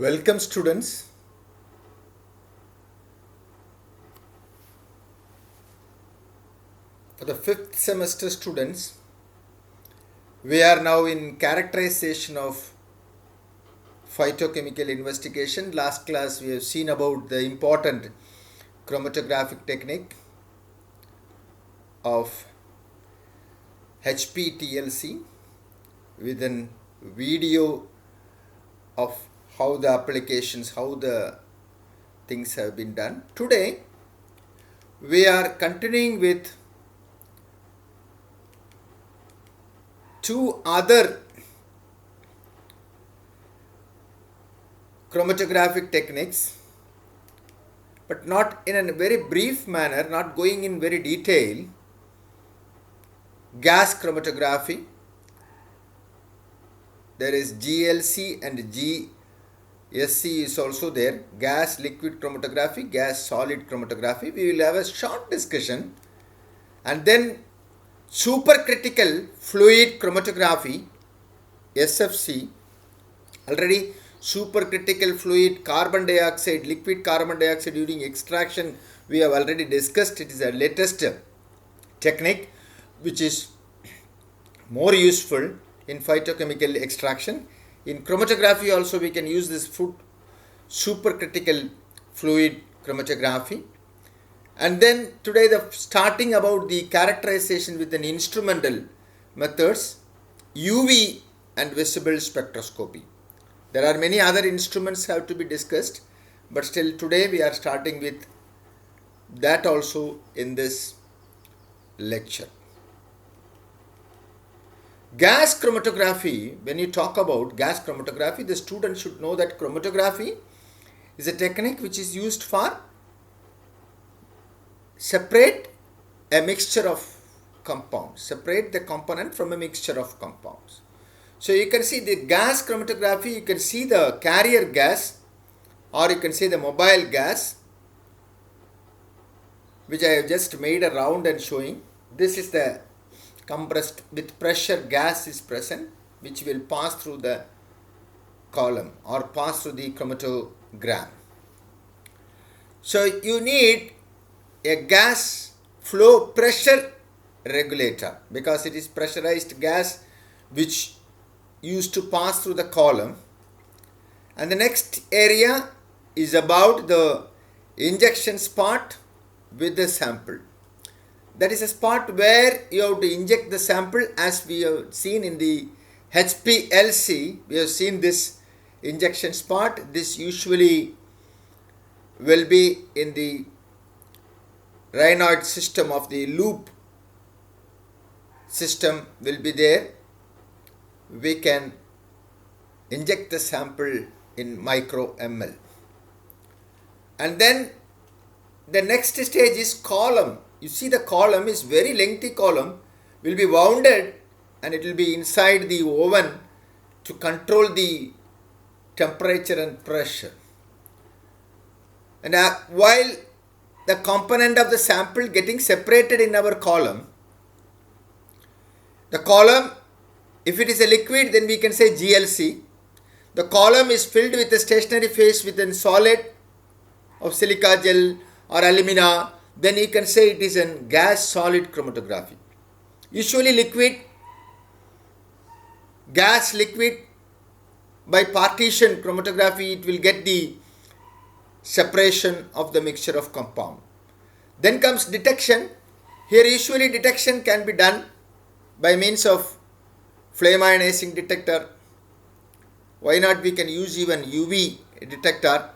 Welcome students. For the 5th semester students, we are now in characterization of phytochemical investigation. Last class we have seen about the important chromatographic technique of HPTLC with a video of how the applications, how the things have been done. Today we are continuing with two other chromatographic techniques, but not in a very brief manner, not going in very detail. Gas chromatography, there is GLC and GSC is also there. Gas liquid chromatography, gas solid chromatography. We will have a short discussion, and then supercritical fluid chromatography, SFC. Already supercritical fluid carbon dioxide, liquid carbon dioxide during extraction we have already discussed. It is a latest technique which is more useful in phytochemical extraction. In chromatography also we can use this supercritical fluid chromatography. And then today the starting about the characterization with an instrumental methods, UV and visible spectroscopy. There are many other instruments have to be discussed, but still today we are starting with that also in this lecture. Gas chromatography, when you talk about gas chromatography, the student should know that chromatography is a technique which is used for separate a mixture of compounds, separate the component from a mixture of compounds. So you can see the gas chromatography, you can see the carrier gas or you can see the mobile gas, which I have just made a round and showing. This is the compressed with pressure gas is present, which will pass through the column or pass through the chromatogram. So you need a gas flow pressure regulator because it is pressurized gas which used to pass through the column. And the next area is about the injection spot with the sample. That is a spot where you have to inject the sample, as we have seen in the HPLC. We have seen this injection spot. This usually will be in the Raynaud system of the loop system will be there. We can inject the sample in micro ml. And then the next stage is column. You see the column is very lengthy column, will be wounded and it will be inside the oven to control the temperature and pressure. And while the component of the sample getting separated in our column, the column, if it is a liquid, then we can say GLC. The column is filled with a stationary phase with a solid of silica gel or alumina, then you can say it is a gas solid chromatography. Usually liquid, gas liquid, by partition chromatography it will get the separation of the mixture of compound. Then comes detection. Here usually detection can be done by means of flame ionizing detector. Why not we can use even UV detector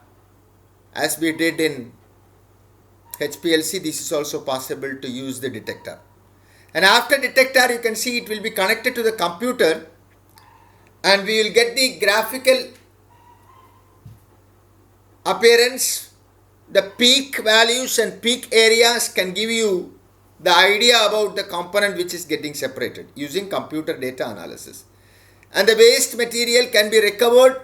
as we did in HPLC. This is also possible to use the detector. And after detector you can see it will be connected to the computer and we will get the graphical appearance. The peak values and peak areas can give you the idea about the component which is getting separated using computer data analysis. And the waste material can be recovered.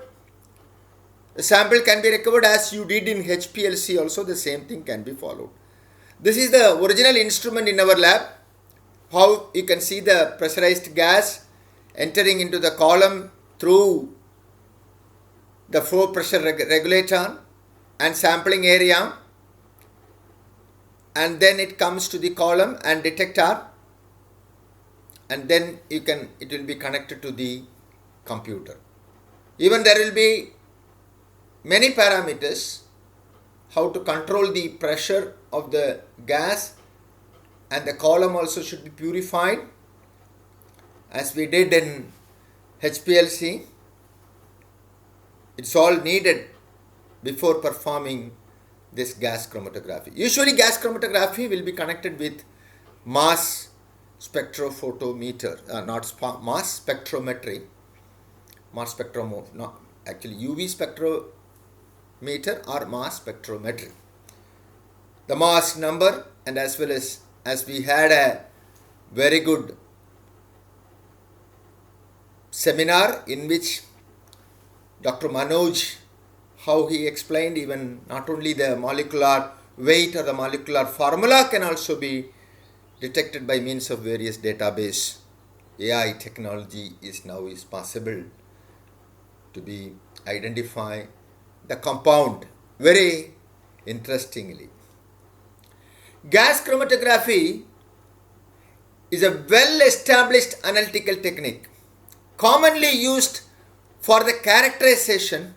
The sample can be recovered as you did in HPLC also, the same thing can be followed. This is the original instrument in our lab. How you can see the pressurized gas entering into the column through the flow pressure regulator and sampling area, and then it comes to the column and detector, and then it will be connected to the computer. Even there will be many parameters how to control the pressure of the gas, and the column also should be purified as we did in HPLC. It's all needed before performing this gas chromatography. Usually gas chromatography will be connected with mass spectrophotometer, not mass spectrometry, mass spectrometer, no, actually UV spectrometer or mass spectrometry. The mass number, and as well as we had a very good seminar in which Dr. Manoj, how he explained even not only the molecular weight or the molecular formula can also be detected by means of various database. AI technology is possible to be identify the compound very interestingly. Gas chromatography is a well-established analytical technique commonly used for the characterization,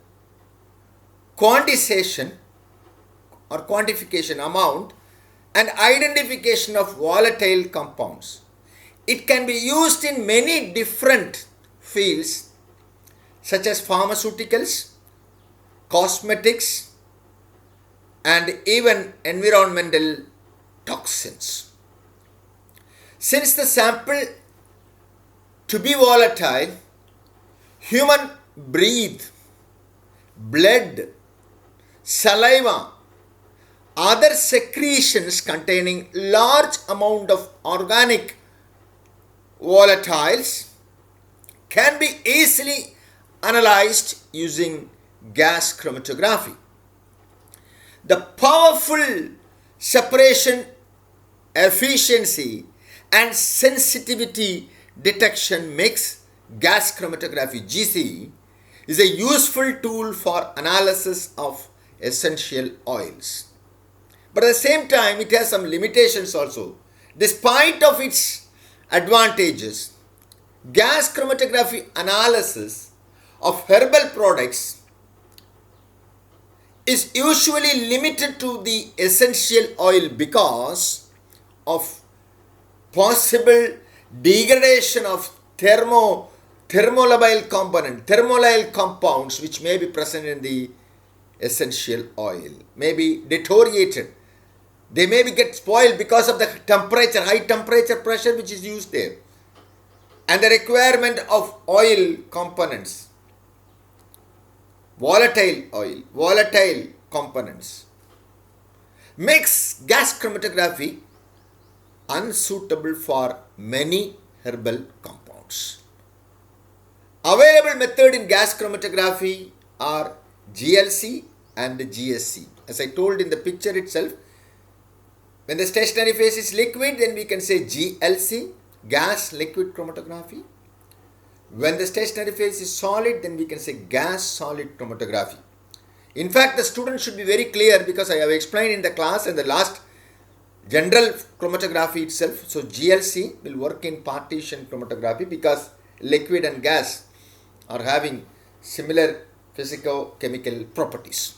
quantization or quantification amount and identification of volatile compounds. It can be used in many different fields such as pharmaceuticals, cosmetics, and even environmental toxins. Since the sample to be volatile, human breath, blood, saliva, other secretions containing large amount of organic volatiles can be easily analyzed using gas chromatography. The powerful separation efficiency and sensitivity detection makes gas chromatography GC is a useful tool for analysis of essential oils. But at the same time, it has some limitations also. Despite of its advantages, gas chromatography analysis of herbal products is usually limited to the essential oil because of possible degradation of thermo-labile compounds which may be present in the essential oil, may be deteriorated. They may get spoiled because of the temperature, high temperature pressure which is used there, and the requirement of oil components, volatile components, makes gas chromatography unsuitable for many herbal compounds. Available method in gas chromatography are GLC and GSC. As I told in the picture itself, when the stationary phase is liquid, then we can say GLC, gas liquid chromatography. When the stationary phase is solid, then we can say gas solid chromatography. In fact, the student should be very clear because I have explained in the class and the last general chromatography itself. So GLC will work in partition chromatography because liquid and gas are having similar physico-chemical properties.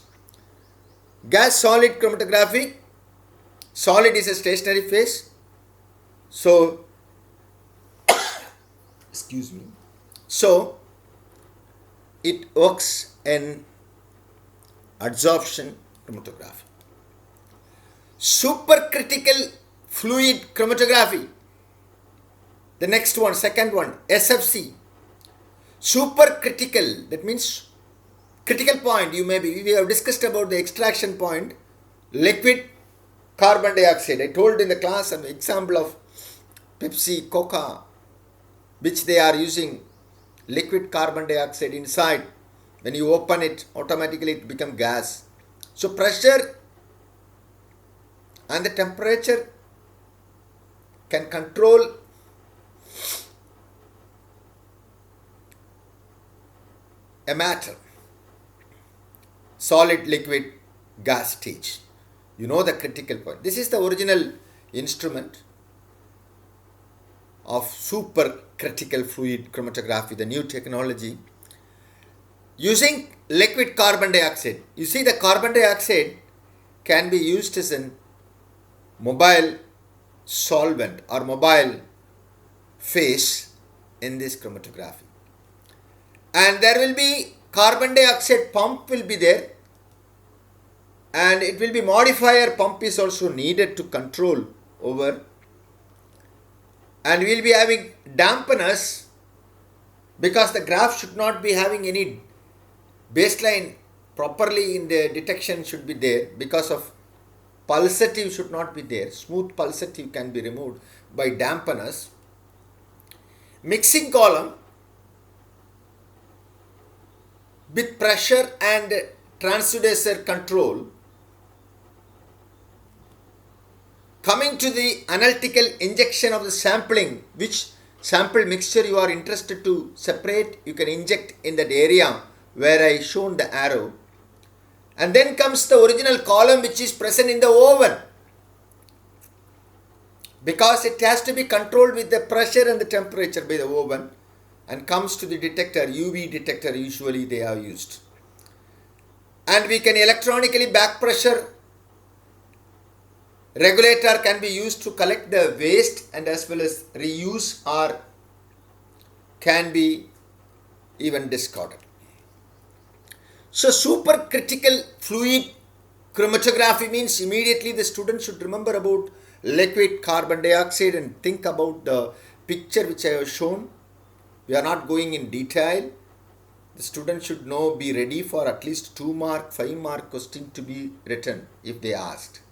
Gas solid chromatography, solid is a stationary phase. So, excuse me. So, it works in adsorption chromatography. Supercritical fluid chromatography. The next one, second one, SFC. Supercritical, that means critical point. We have discussed about the extraction point, liquid carbon dioxide. I told in the class an example of Pepsi, Coca, which they are using liquid carbon dioxide inside. When you open it, automatically it becomes gas. So pressure and the temperature can control a matter. solid, liquid, gas stage. You know the critical point. This is the original instrument of supercritical fluid chromatography, the new technology, using liquid carbon dioxide. You see, the carbon dioxide can be used as a mobile solvent or mobile phase in this chromatography. And there will be carbon dioxide pump will be there, and it will be modifier pump is also needed to control over, and we will be having dampeners because the graph should not be having any baseline properly in the detection should be there, because of pulsative should not be there. Smooth pulsative can be removed by dampeners. Mixing column with pressure and transducer control. Coming to the analytical injection of the sampling, which sample mixture you are interested to separate, you can inject in that area where I shown the arrow. And then comes the original column which is present in the oven, because it has to be controlled with the pressure and the temperature by the oven, and comes to the detector, UV detector usually they are used. And we can electronically back pressure regulator can be used to collect the waste and as well as reuse, or can be even discarded. So supercritical fluid chromatography means immediately the student should remember about liquid carbon dioxide and think about the picture which I have shown. We are not going in detail. The student should know, be ready for at least 2 mark, 5 mark question to be written if they asked.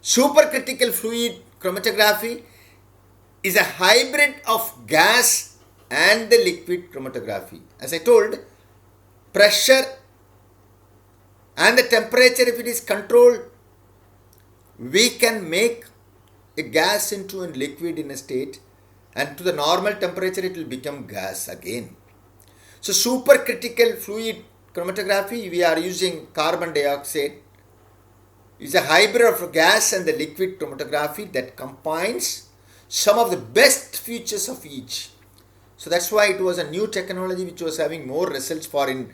Supercritical fluid chromatography is a hybrid of gas and the liquid chromatography. As I told, pressure and the temperature, if it is controlled, we can make a gas into a liquid in a state, and to the normal temperature it will become gas again. So supercritical fluid chromatography, we are using carbon dioxide. It's a hybrid of gas and the liquid chromatography that combines some of the best features of each. So that's why it was a new technology which was having more results for in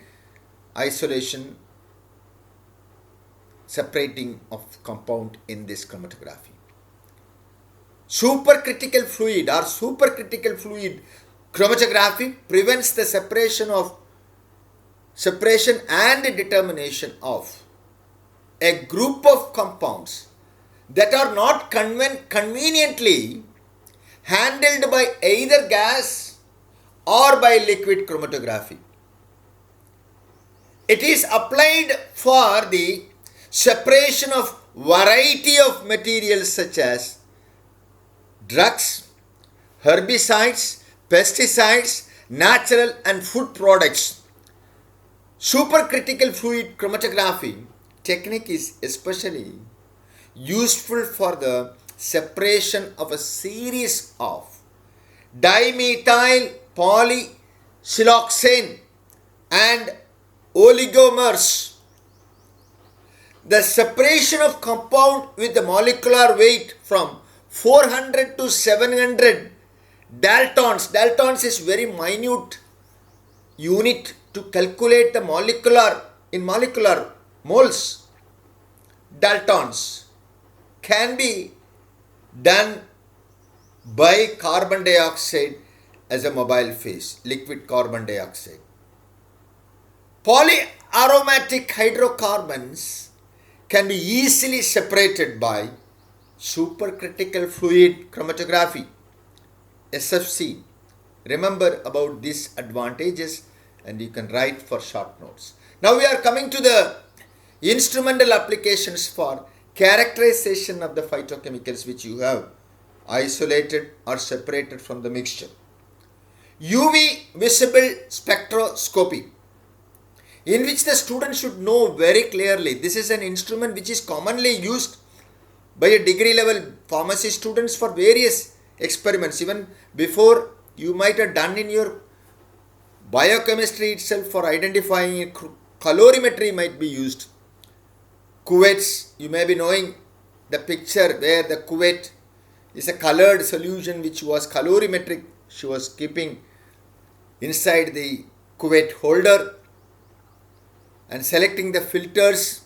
isolation, separating of compound in this chromatography. Supercritical fluid or supercritical fluid chromatography prevents the separation and determination of a group of compounds that are not conveniently handled by either gas or by liquid chromatography. It is applied for the separation of variety of materials such as drugs, herbicides, pesticides, natural and food products. Supercritical fluid chromatography technique is especially useful for the separation of a series of dimethyl polysiloxane and oligomers. The separation of compound with the molecular weight from 400 to 700 daltons. Daltons is very minute unit to calculate the molecular moles. Daltons can be done by carbon dioxide as a mobile phase, liquid carbon dioxide. Polyaromatic hydrocarbons can be easily separated by supercritical fluid chromatography, SFC. Remember about these advantages and you can write for short notes. Now we are coming to the instrumental applications for characterization of the phytochemicals which you have isolated or separated from the mixture. UV visible spectroscopy, in which the student should know very clearly. This is an instrument which is commonly used by a degree level pharmacy students for various experiments. Even before, you might have done in your biochemistry itself for identifying calorimetry might be used. cuvettes. You may be knowing the picture where the cuvette is a colored solution which was colorimetric. She was keeping inside the cuvette holder and selecting the filters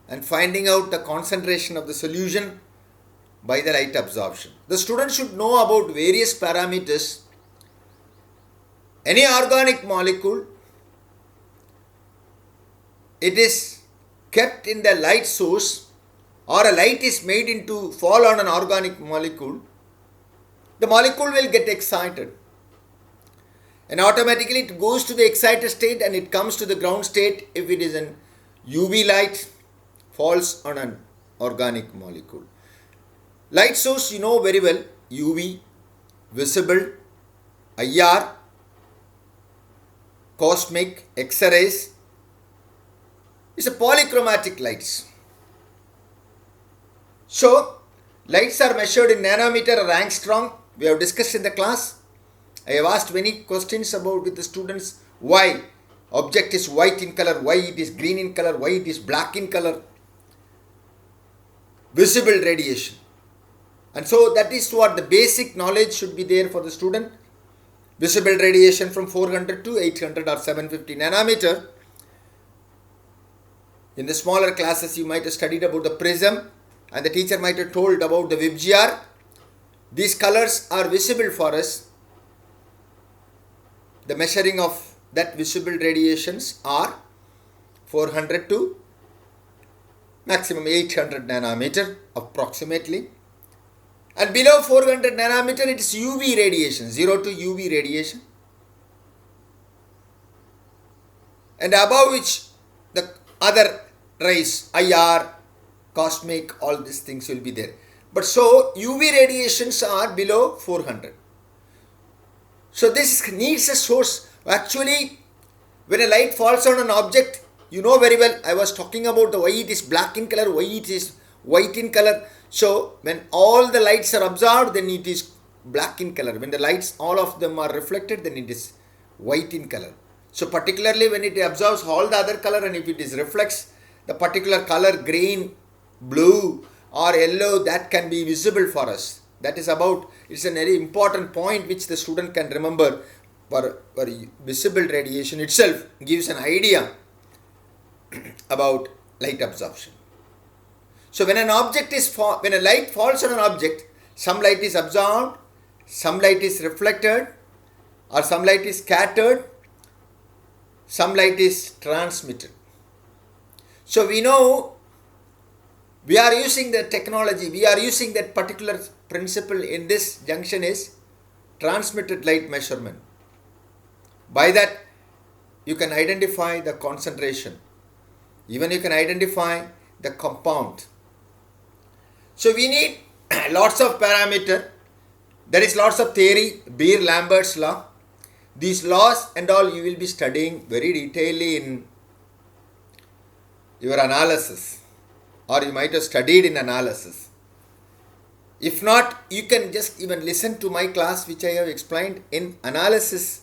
and finding out the concentration of the solution by the light absorption. The student should know about various parameters. Any organic molecule, it is kept in the light source, or a light is made into fall on an organic molecule, the molecule will get excited. And automatically it goes to the excited state and it comes to the ground state if it is an UV light falls on an organic molecule. Light source you know very well, UV, visible, IR, cosmic, X-rays. It's a polychromatic lights. So, lights are measured in nanometer or angstrom. We have discussed in the class. I have asked many questions about with the students. Why object is white in color, why it is green in color, why it is black in color. Visible radiation. And so that is what the basic knowledge should be there for the student. Visible radiation from 400 to 800 or 750 nanometer. In the smaller classes you might have studied about the prism and the teacher might have told about the VIBGR. These colors are visible for us. The measuring of that visible radiations are 400 to maximum 800 nanometer approximately. And below 400 nanometer it is UV radiation, 0 to UV radiation. And above which the other rays, IR, cosmic, all these things will be there. But so UV radiations are below 400. So this needs a source. Actually, when a light falls on an object, you know very well, I was talking about the why it is black in color, why it is white in color. So when all the lights are absorbed, then it is black in color. When the lights, all of them are reflected, then it is white in color. So particularly when it absorbs all the other color and if it is reflects the particular color, green, blue or yellow, that can be visible for us. That is about, it's a very important point which the student can remember. For visible radiation itself gives an idea about light absorption. So when an object is, when a light falls on an object, some light is absorbed, some light is reflected, or some light is scattered, some light is transmitted. So we know we are using the technology, we are using that particular principle in this junction is transmitted light measurement. By that you can identify the concentration, even you can identify the compound. So we need lots of parameter. There is lots of theory, Beer-Lambert's law. These laws and all you will be studying very detailedly in your analysis, or you might have studied in analysis. If not, you can just even listen to my class which I have explained in analysis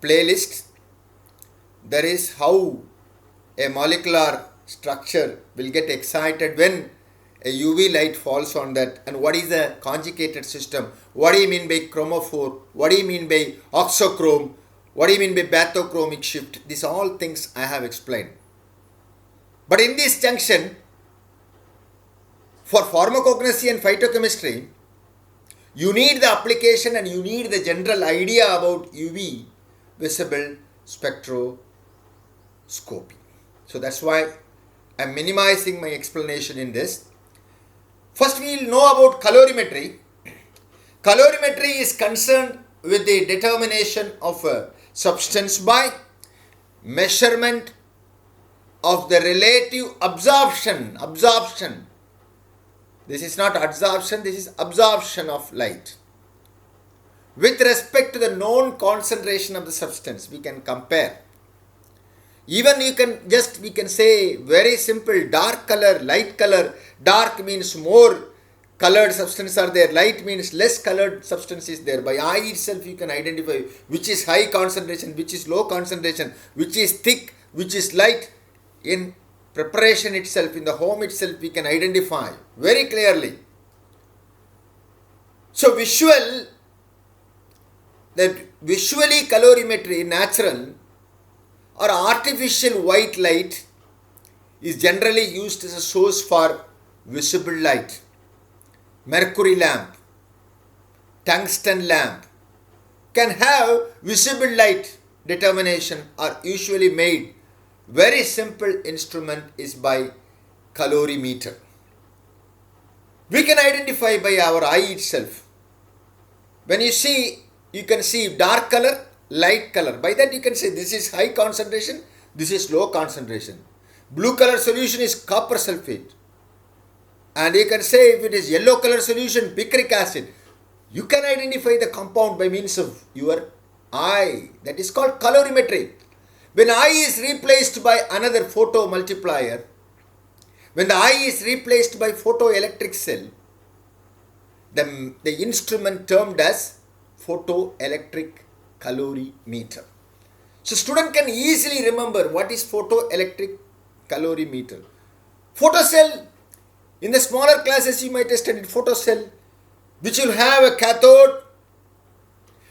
playlist. There is how a molecular structure will get excited when a UV light falls on that, and what is the conjugated system, what do you mean by chromophore, what do you mean by oxochrome, what do you mean by bathochromic shift. These all things I have explained. But in this junction, for pharmacognosy and phytochemistry, you need the application and you need the general idea about UV, visible spectroscopy. So that's why I am minimizing my explanation in this. First we will know about calorimetry. Calorimetry is concerned with the determination of a substance by measurement of the relative absorption. This is not adsorption, this is absorption of light. With respect to the known concentration of the substance, we can compare. Even you can just, we can say very simple, dark color, light color. Dark means more colored substance are there, light means less colored substance is there. By eye itself you can identify which is high concentration, which is low concentration, which is thick, which is light in preparation itself, in the home itself, we can identify very clearly. So visually calorimetry, natural or artificial white light is generally used as a source for visible light. Mercury lamp, tungsten lamp can have visible light determination are usually made. Very simple instrument is by calorimeter. We can identify by our eye itself. When you see, you can see dark color, light color. By that you can say this is high concentration, this is low concentration. Blue color solution is copper sulfate. And you can say if it is yellow color solution, picric acid. You can identify the compound by means of your eye. That is called calorimetry. When eye is replaced by another photo multiplier, when the eye is replaced by photoelectric cell, the instrument termed as photoelectric calorimeter. So student can easily remember what is photoelectric calorimeter. Photocell, in the smaller classes you might have studied photocell, which will have a cathode.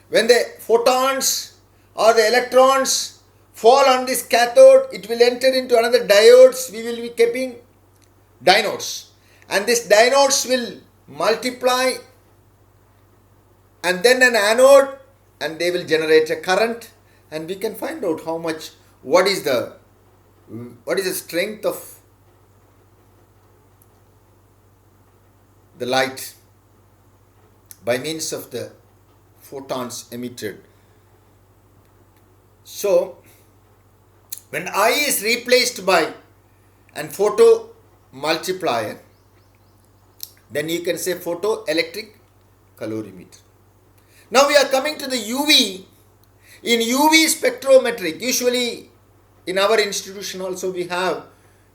When the photons or the electrons fall on this cathode, it will enter into another diodes. We will be keeping diodes, and these diodes will multiply and then an anode, and they will generate a current, and we can find out how much, what is the strength of the light by means of the photons emitted. So when eye is replaced by an photo multiplier, then you can say photoelectric calorimeter. Now we are coming to the UV. In UV spectrometric, usually in our institution also we have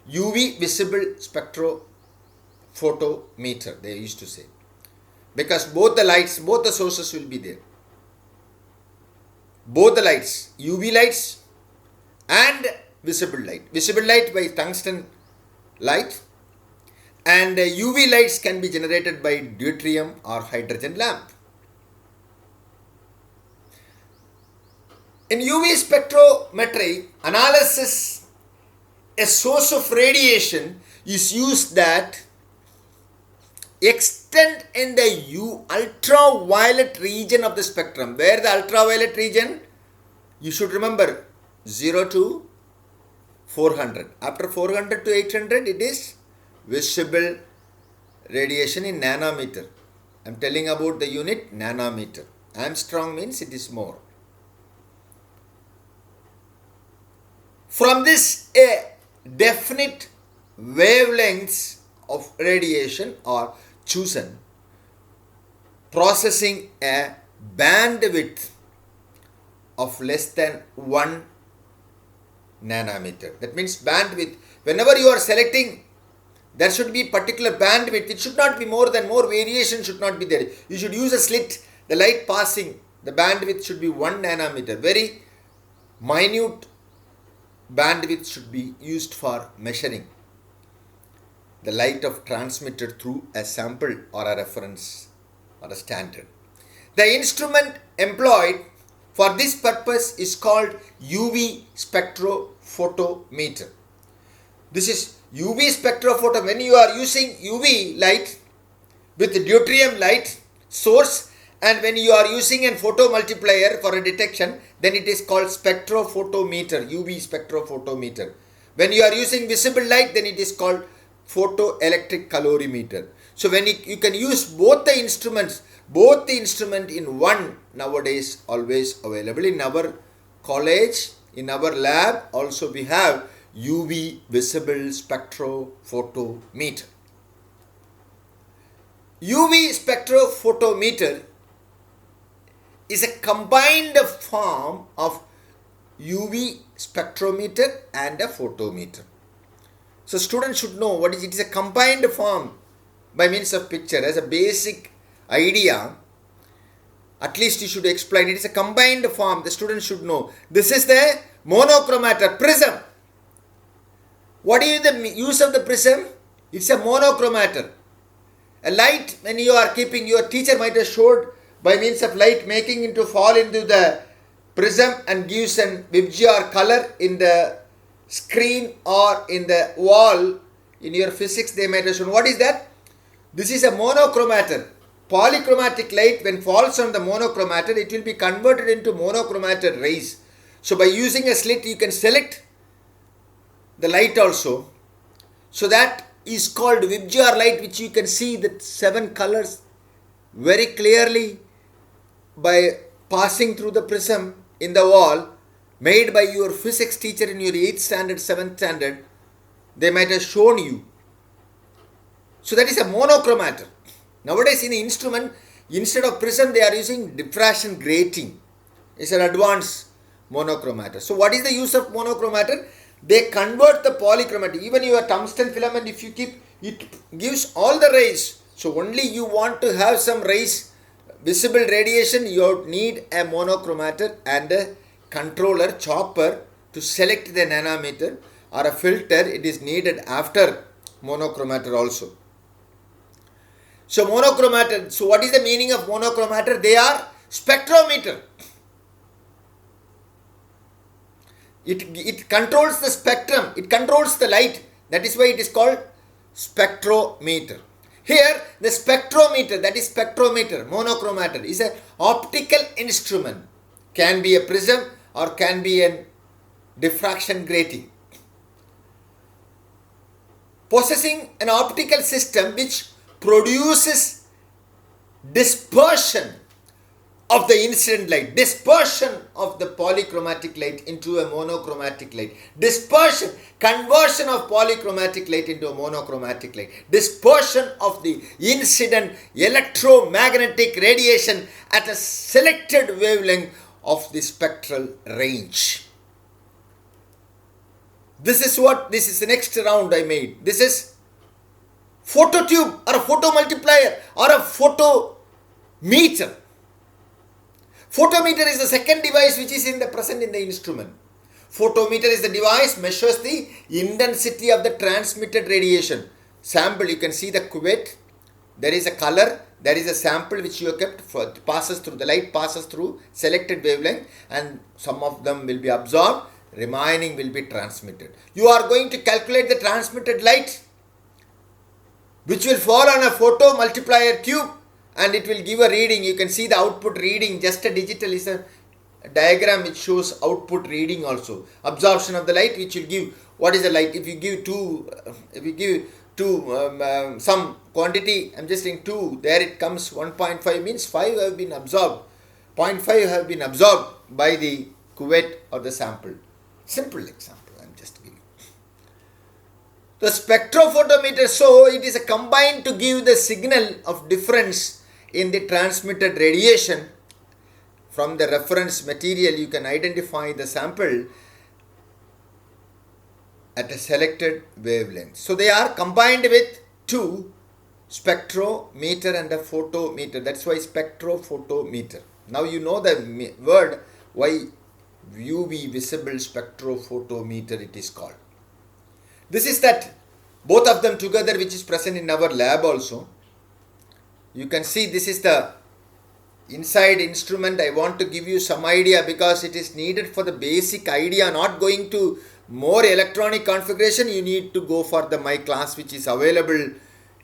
UV visible spectrophotometer, they used to say, because both the lights, both the sources will be there. Both the lights, UV lights and visible light. Visible light by tungsten light, and UV lights can be generated by deuterium or hydrogen lamp. In UV spectrometry analysis, a source of radiation is used that extend in the ultraviolet region of the spectrum. Where the ultraviolet region? You should remember 0 to 400. After 400 to 800, it is visible radiation in nanometer. I am telling about the unit nanometer. Armstrong means it is more. From this, a definite wavelengths of radiation are chosen, processing a bandwidth of less than 1 nanometer. That means bandwidth. Whenever you are selecting, there should be particular bandwidth. It should not be more variation should not be there. You should use a slit, the light passing, the bandwidth should be 1 nanometer. Very minute bandwidth should be used for measuring the light of transmitted through a sample or a reference or a standard. The instrument employed for this purpose is called UV spectrophotometer. This is UV spectrophotometer. When you are using UV light with deuterium light source, and when you are using a photomultiplier for a detection, then it is called spectrophotometer, UV spectrophotometer. When you are using visible light, then it is called photoelectric calorimeter. So when you can use both the instruments, in one nowadays always available. In our college, in our lab also we have UV visible spectrophotometer. UV spectrophotometer is a combined form of UV spectrometer and a photometer. So students should know what is it. It is a combined form by means of picture. As a basic idea, at least you should explain. It is a combined form. The students should know. This is the monochromator prism. What is the use of the prism? It's a monochromator. A light, when you are keeping, your teacher might have showed by means of light making into fall into the prism and gives an Vibgyor color in the screen or in the wall. In your physics they might have shown. What is that? This is a monochromator. Polychromatic light, when falls on the monochromator, it will be converted into monochromator rays. So by using a slit you can select the light also. So that is called Vibgyor light, which you can see the 7 colors very clearly by passing through the prism in the wall, made by your physics teacher in your 8th standard, 7th standard. They might have shown you. So that is a monochromator. Nowadays in the instrument, instead of prism they are using diffraction grating. It's an advanced monochromator. So what is the use of monochromator? They convert the polychromatic. Even your tungsten filament, if you keep, it gives all the rays. So only you want to have some rays, visible radiation, you need a monochromator and a controller, chopper to select the nanometer, or a filter. It is needed after monochromator also. So monochromator, so what is the meaning of monochromator? They are spectrometer. It controls the spectrum, it controls the light. That is why it is called spectrometer. Here the spectrometer, that is spectrometer, monochromator, is an optical instrument. Can be a prism or can be a diffraction grating. Possessing an optical system which produces dispersion of the incident light, dispersion of the polychromatic light into a monochromatic light, dispersion, conversion of polychromatic light into a monochromatic light, dispersion of the incident electromagnetic radiation at a selected wavelength of the spectral range. This is the next round I made. This is phototube or a photomultiplier or a photometer. Photometer is the second device which is present in the instrument. Photometer is the device measures the intensity of the transmitted radiation. Sample, you can see the cuvette. There is a color. There is a sample which you have kept. Passes through, the light passes through selected wavelength, and some of them will be absorbed. Remaining will be transmitted. You are going to calculate the transmitted light, which will fall on a photomultiplier tube, and it will give a reading. You can see the output reading. Just a digital is a diagram which shows output reading also. Absorption of the light, which will give what is the light. If you give some quantity, I'm just saying 2, there it comes 1.5 means 5 have been absorbed. 0.5 have been absorbed by the cuvette or the sample. Simple example I'm just giving. The spectrophotometer, so it is a combined to give the signal of difference in the transmitted radiation. From the reference material you can identify the sample at a selected wavelength. So they are combined with 2, spectrometer and a photometer. That's why spectrophotometer. Now you know the word why UV visible spectrophotometer it is called. This is that both of them together which is present in our lab also. You can see this is the inside instrument. I want to give you some idea because it is needed for the basic idea, not going to more electronic configuration. You need to go for my class which is available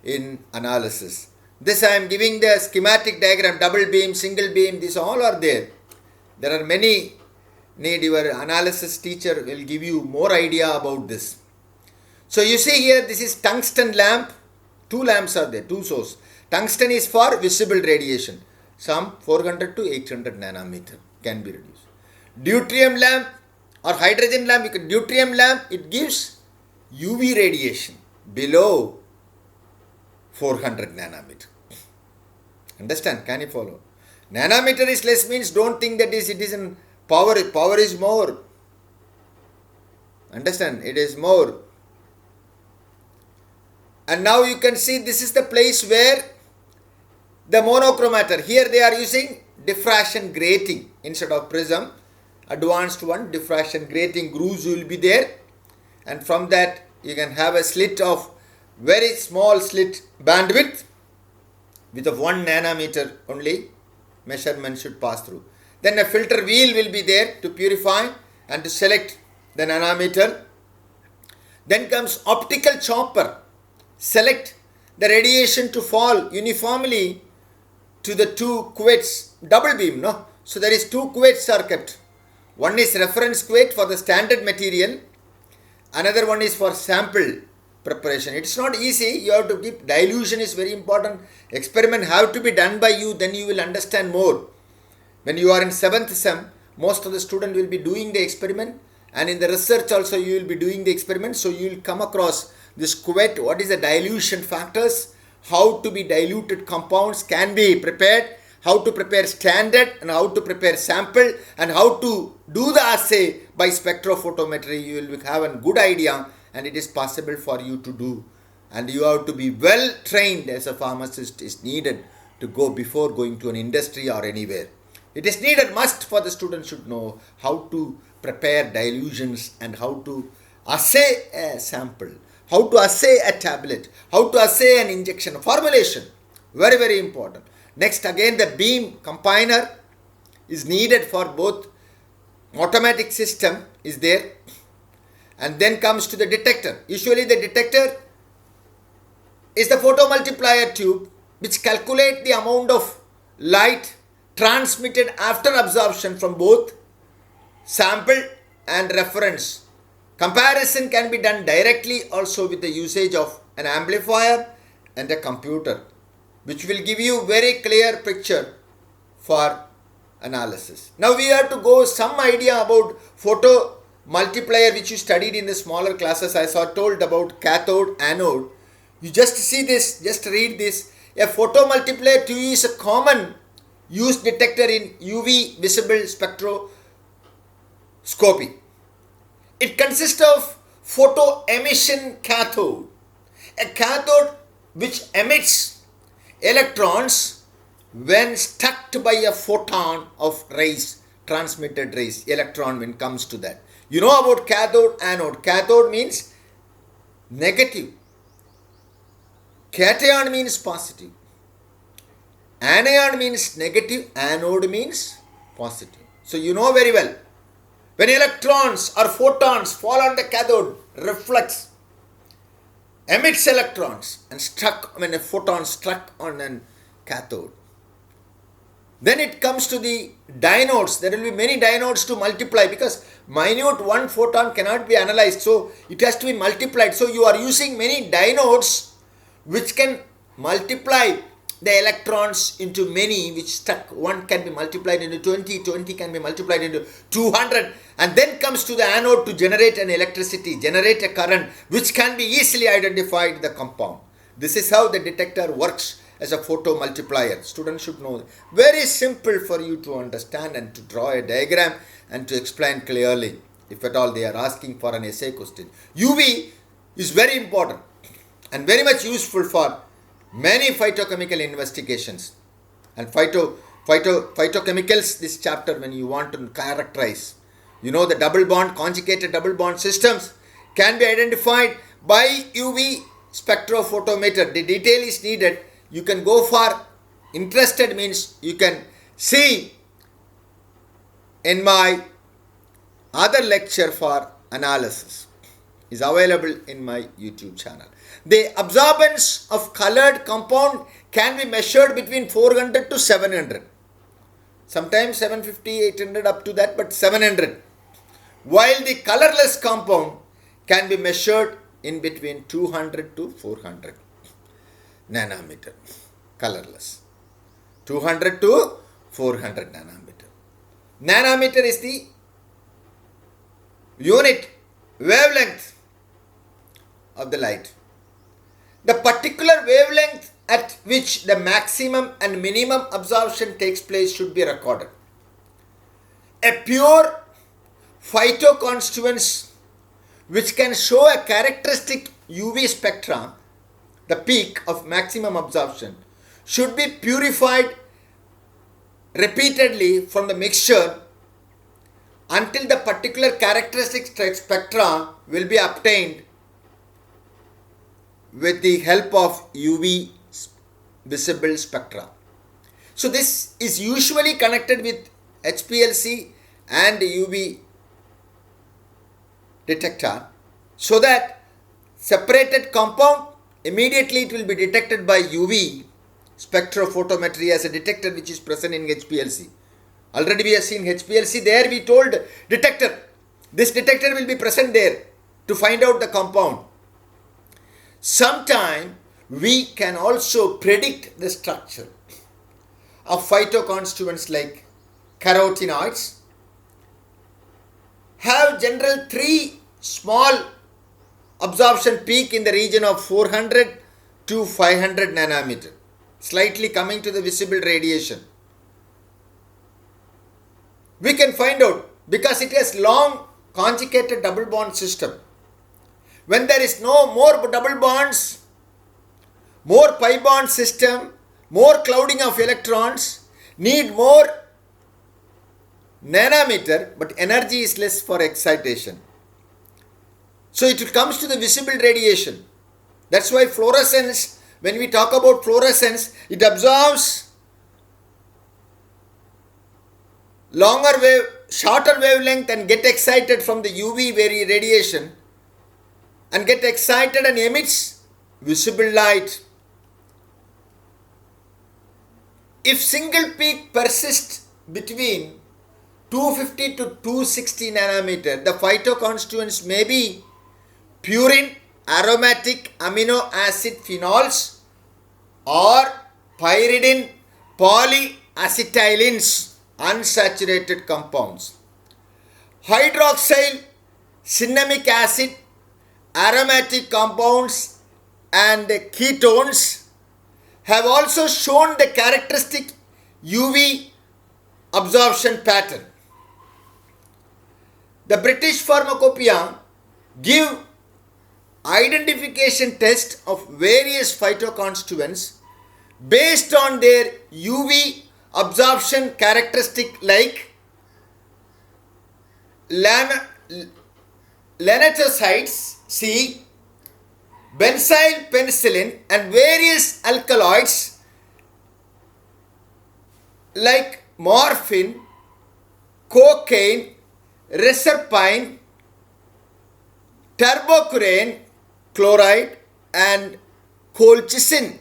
in analysis. This I am giving the schematic diagram, double beam, single beam, these all are there. There are many need. Your analysis teacher will give you more idea about this. So you see here, this is tungsten lamp. 2 lamps are there, 2 sources. Tungsten is for visible radiation. Some 400 to 800 nanometer can be reduced. Deuterium lamp or hydrogen lamp, deuterium lamp, it gives UV radiation below 400 nanometer. Understand? Can you follow? Nanometer is less means don't think that it is in power. Power is more. Understand? It is more. And now you can see this is the place where the monochromator, here they are using diffraction grating instead of prism. Advanced one, diffraction grating grooves will be there, and from that you can have a slit of very small slit bandwidth with a 1 nanometer only measurement should pass through. Then a filter wheel will be there to purify and to select the nanometer. Then comes optical chopper. Select the radiation to fall uniformly to the two cuvettes, double beam, no? So there is two cuvettes are kept. One is reference cuvette for the standard material. Another one is for sample preparation. It's not easy. You have to keep dilution is very important. Experiment have to be done by you, then you will understand more. When you are in 7th sem, most of the student will be doing the experiment, and in the research also you will be doing the experiment. So you will come across this cuvette, what is the dilution factors, how to be diluted compounds can be prepared, how to prepare standard and how to prepare sample, and how to do the assay by spectrophotometry. You will have a good idea, and it is possible for you to do. And you have to be well trained as a pharmacist is needed to go before going to an industry or anywhere. It is needed, must, for the student should know how to prepare dilutions and how to assay a sample, how to assay a tablet, how to assay an injection, formulation. Very, very important. Next, again, the beam combiner is needed for both. Automatic system is there. And then comes to the detector. Usually the detector is the photomultiplier tube which calculate the amount of light transmitted after absorption from both sample and reference. Comparison can be done directly also with the usage of an amplifier and a computer, which will give you very clear picture for analysis. Now we have to go some idea about photo multiplier which you studied in the smaller classes. I saw told about cathode, anode. You just see this, just read this. A photo multiplier to you is a common used detector in UV visible spectroscopy. It consists of photo emission cathode, a cathode which emits electrons when struck by a photon of rays, transmitted rays, electron when comes to that. You know about cathode, anode. Cathode means negative. Cation means positive. Anion means negative. Anode means positive. So you know very well. When electrons or photons fall on the cathode, reflects, emits electrons and struck, when a photon struck on a cathode. Then it comes to the dinodes. There will be many dinodes to multiply because minute one photon cannot be analyzed. So it has to be multiplied. So you are using many dinodes which can multiply the electrons into many, which stuck. One can be multiplied into 20, 20 can be multiplied into 200, and then comes to the anode to generate an electricity, generate a current which can be easily identified in the compound. This is how the detector works as a photo multiplier. Students should know. Very simple for you to understand and to draw a diagram and to explain clearly if at all they are asking for an essay question. UV is very important and very much useful for many phytochemical investigations. And phytochemicals, this chapter, when you want to characterize, you know, the double bond, conjugated double bond systems can be identified by UV spectrophotometer. The detail is needed. You can go for interested, means you can see in my other lecture for analysis is available in my YouTube channel. The absorbance of colored compound can be measured between 400 to 700. Sometimes 750, 800 up to that, but 700. While the colorless compound can be measured in between 200 to 400 nanometer. Colorless. 200 to 400 nanometer. Nanometer is the unit wavelength of the light. The particular wavelength at which the maximum and minimum absorption takes place should be recorded. A pure phytoconstituents which can show a characteristic UV spectrum, the peak of maximum absorption, should be purified repeatedly from the mixture until the particular characteristic spectra will be obtained with the help of UV visible spectra. So this is usually connected with HPLC and UV detector, so that separated compound, immediately it will be detected by UV spectrophotometry as a detector which is present in HPLC. Already we have seen HPLC, there we told detector. This detector will be present there to find out the compound. Sometimes we can also predict the structure of phytoconstituents like carotenoids. Have general 3 small absorption peak in the region of 400 to 500 nanometer, slightly coming to the visible radiation. We can find out because it has long conjugated double bond system. When there is no more double bonds, more pi bond system, more clouding of electrons, need more nanometer, but energy is less for excitation. So it comes to the visible radiation. That's why fluorescence, when we talk about fluorescence, it absorbs longer wave, shorter wavelength and get excited from the UV radiation and get excited and emits visible light. If single peak persists between 250 to 260 nanometer, the phytoconstituents may be purine, aromatic amino acid phenols, or pyridine polyacetylens, unsaturated compounds. Hydroxyl cinnamic acid, aromatic compounds and ketones have also shown the characteristic UV absorption pattern. The British Pharmacopoeia give identification test of various phytoconstituents based on their UV absorption characteristic like lanethosides C, benzyl penicillin and various alkaloids like morphine, cocaine, reserpine, terbocurane, chloride and colchicine.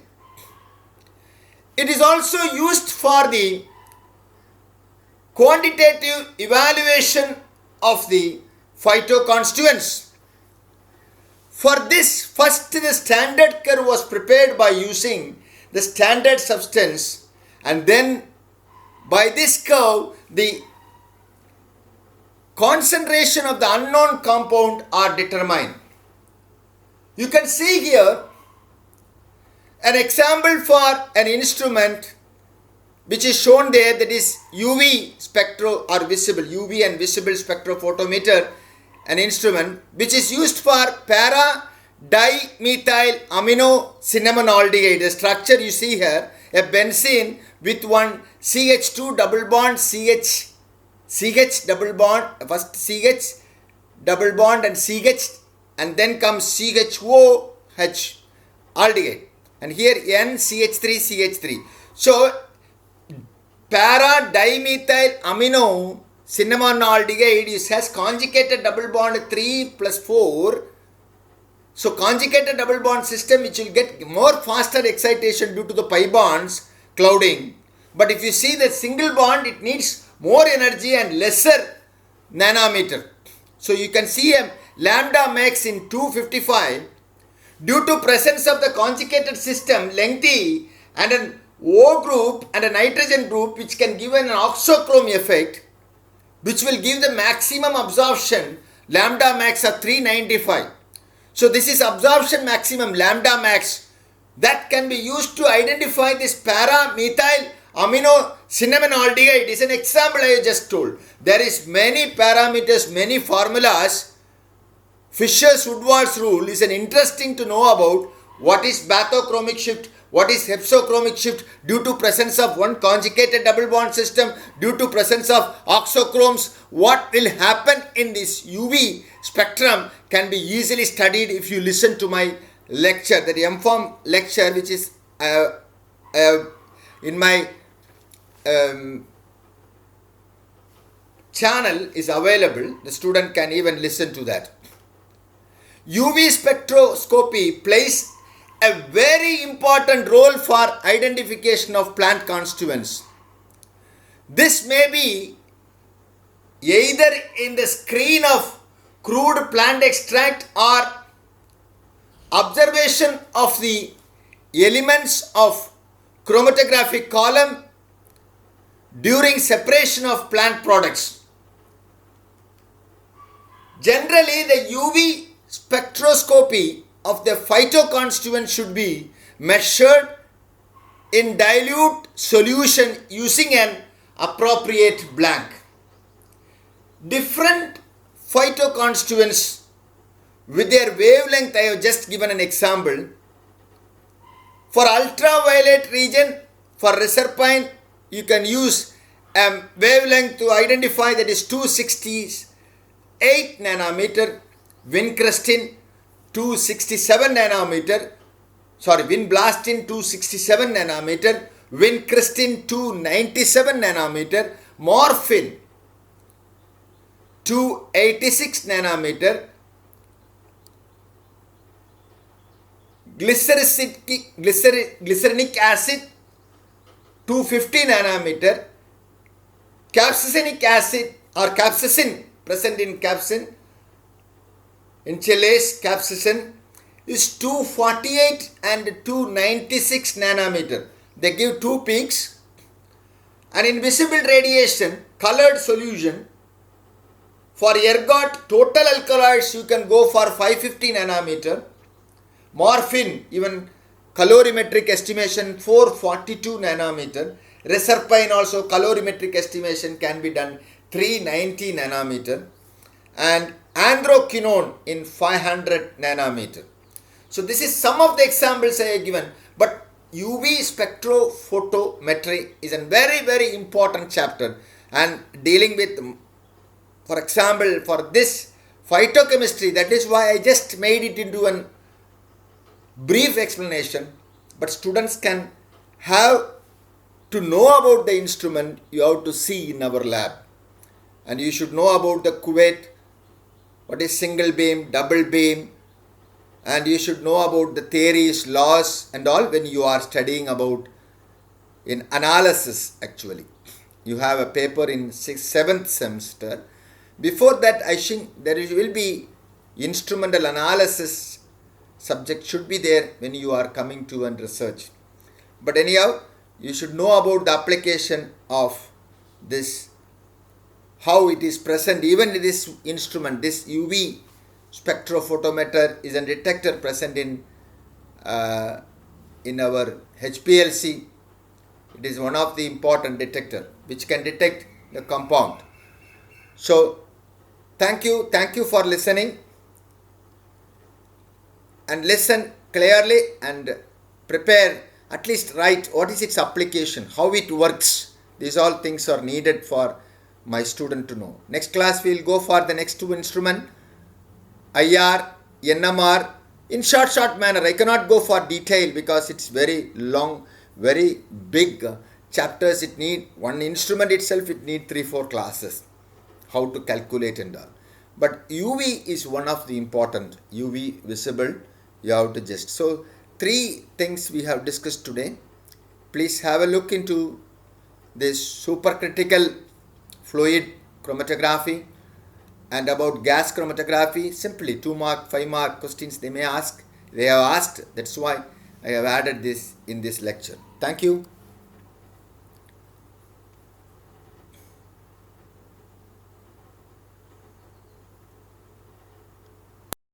It is also used for the quantitative evaluation of the phytoconstituents. For this, first the standard curve was prepared by using the standard substance, and then by this curve the concentration of the unknown compound are determined. You can see here an example for an instrument which is shown there, that is UV spectro or visible, UV and visible spectrophotometer, an instrument which is used for para dimethyl amino cinnamonaldehyde. The structure you see here, a benzene with one CH2 double bond, CH double bond, first CH double bond and CH, and then comes CHOH aldehyde, and here NCH3CH3. So para dimethyl amino cinnamonaldehyde has conjugated double bond 3 plus 4. So conjugated double bond system which will get more faster excitation due to the pi bonds clouding. But if you see the single bond, it needs more energy and lesser nanometer. So you can see a lambda max in 255 due to presence of the conjugated system lengthy and an O group and a nitrogen group which can give an oxochrome effect, which will give the maximum absorption lambda max of 395. So this is absorption maximum lambda max that can be used to identify this para-methyl amino cinnamonaldehyde. Is an example I just told. There is many parameters, many formulas. Fischer's-Woodward's rule is an interesting to know about what is bathochromic shift, what is hepsochromic shift due to presence of one conjugated double bond system, due to presence of oxochromes. What will happen in this UV spectrum can be easily studied if you listen to my lecture, that M.Pharm lecture, which is in my channel is available. The student can even listen to that. UV spectroscopy plays a very important role for identification of plant constituents. This may be either in the screen of crude plant extract or observation of the elements of chromatographic column during separation of plant products. Generally, the UV spectroscopy of the phytoconstituent should be measured in dilute solution using an appropriate blank. Different phytoconstituents with their wavelength, I have just given an example. For ultraviolet region, for reserpine, you can use a wavelength to identify, that is 268 nanometer, vincrystin 267 nanometer, vinblastin 267 nanometer, vincrystin 297 nanometer, morphine 286 nanometer, glycerinic acid 250 nanometer, capsaicinic acid or capsaicin present in capsaicin, in chelase capsaicin is 248 and 296 nanometer. They give two peaks. And in visible radiation, colored solution, for ergot total alkaloids you can go for 550 nanometer. Morphine, even colorimetric estimation 442 nanometer. Reserpine also colorimetric estimation can be done 390 nanometer. And androquinone in 500 nanometer. So this is some of the examples I have given. But UV spectrophotometry is a very, very important chapter, and dealing with, for example, for this phytochemistry, that is why I just made it into a brief explanation. But students can have to know about the instrument. You have to see in our lab, and you should know about the cuvette, what is single beam, double beam, and you should know about the theories, laws and all when you are studying about in analysis. Actually, you have a paper in 6th, 7th semester. Before that, I think there will be instrumental analysis subject should be there when you are coming to and research. But anyhow, you should know about the application of this, how it is present. Even this instrument, this UV spectrophotometer is a detector present in our HPLC. It is one of the important detector which can detect the compound. So thank you for listening, and listen clearly and prepare, at least write what is its application, how it works. These all things are needed for my student to know. Next class we will go for the next two instrument, IR, NMR, in short manner. I cannot go for detail because it's very long, very big chapters. It need one instrument itself, it need 3-4 classes, how to calculate and all. But UV is one of the important, UV visible, you have to just. So 3 things we have discussed today. Please have a look into this supercritical fluid chromatography and about gas chromatography. Simply 2 mark, 5 mark questions they have asked. That's why I have added this in this lecture. Thank you.